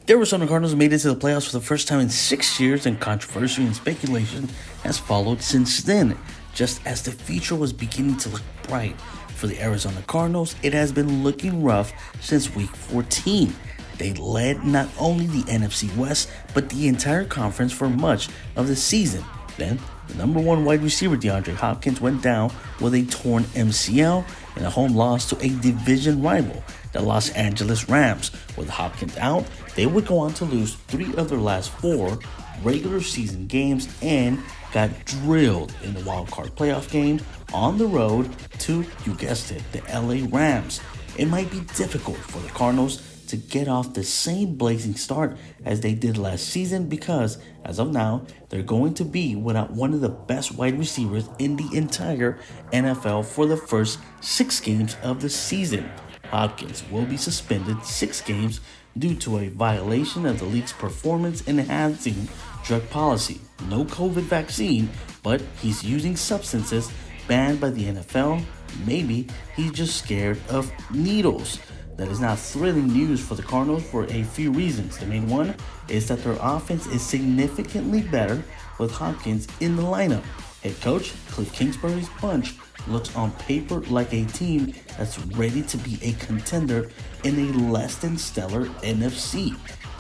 The Arizona Cardinals made it to the playoffs for the first time in 6 years, and controversy and speculation has followed since then. Just as the future was beginning to look bright for the Arizona Cardinals, it has been looking rough since week 14. They led not only the NFC West, but the entire conference for much of the season. Then, the number one wide receiver, DeAndre Hopkins, went down with a torn MCL in a home loss to a division rival, the Los Angeles Rams. With Hopkins out, they would go on to lose 3 of their last 4 regular season games and got drilled in the wild card playoff game on the road to, you guessed it, the LA Rams. It might be difficult for the Cardinals to get off the same blazing start as they did last season because, as of now, they're going to be without one of the best wide receivers in the entire NFL for the first 6 games of the season. Hopkins will be suspended 6 games due to a violation of the league's performance-enhancing drug policy. No COVID vaccine, but he's using substances banned by the NFL. Maybe he's just scared of needles. That is not thrilling news for the Cardinals for a few reasons. The main one is that their offense is significantly better with Hopkins in the lineup. Head coach Cliff Kingsbury's bunch looks on paper like a team that's ready to be a contender in a less than stellar NFC.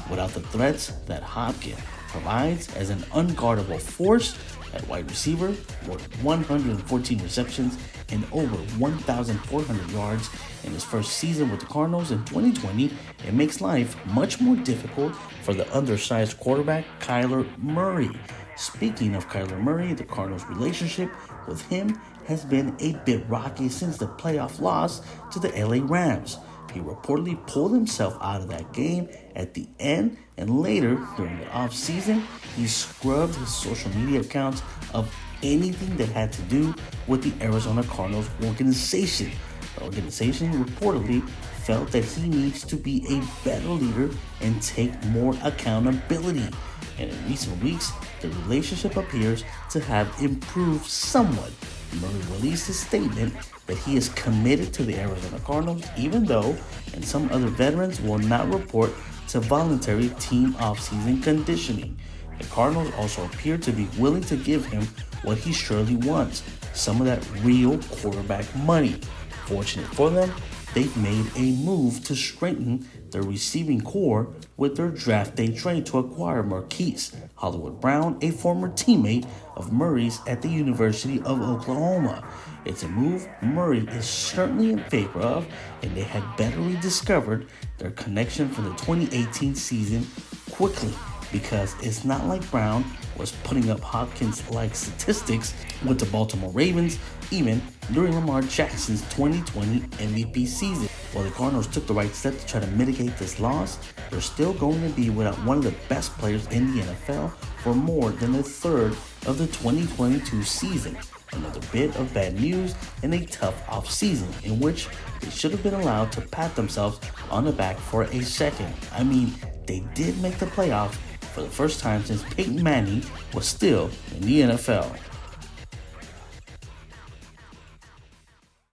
Without the threats that Hopkins provides as an unguardable force at wide receiver, with 114 receptions and over 1,400 yards in his first season with the Cardinals in 2020, it makes life much more difficult for the undersized quarterback Kyler Murray. Speaking of Kyler Murray, the Cardinals' relationship with him has been a bit rocky since the playoff loss to the LA Rams. He reportedly pulled himself out of that game at the end, and later during the offseason, he scrubbed his social media accounts of anything that had to do with the Arizona Cardinals organization. The organization reportedly felt that he needs to be a better leader and take more accountability. And in recent weeks, the relationship appears to have improved somewhat. Murray released a statement that he is committed to the Arizona Cardinals, even though, and some other veterans will not report to voluntary team offseason conditioning. The Cardinals also appear to be willing to give him what he surely wants, some of that real quarterback money. Fortunate for them, they've made a move to strengthen their receiving core with their draft day trade to acquire Marquise Hollywood Brown, a former teammate of Murray's at the University of Oklahoma. It's a move Murray is certainly in favor of, and they had better rediscovered their connection from the 2018 season quickly, because it's not like Brown was putting up Hopkins-like statistics with the Baltimore Ravens, even during Lamar Jackson's 2020 MVP season. While the Cardinals took the right step to try to mitigate this loss, they're still going to be without one of the best players in the NFL for more than a third of the 2022 season. Another bit of bad news in a tough offseason in which they should have been allowed to pat themselves on the back for a second. I mean, they did make the playoffs for the first time since Peyton Manning was still in the NFL.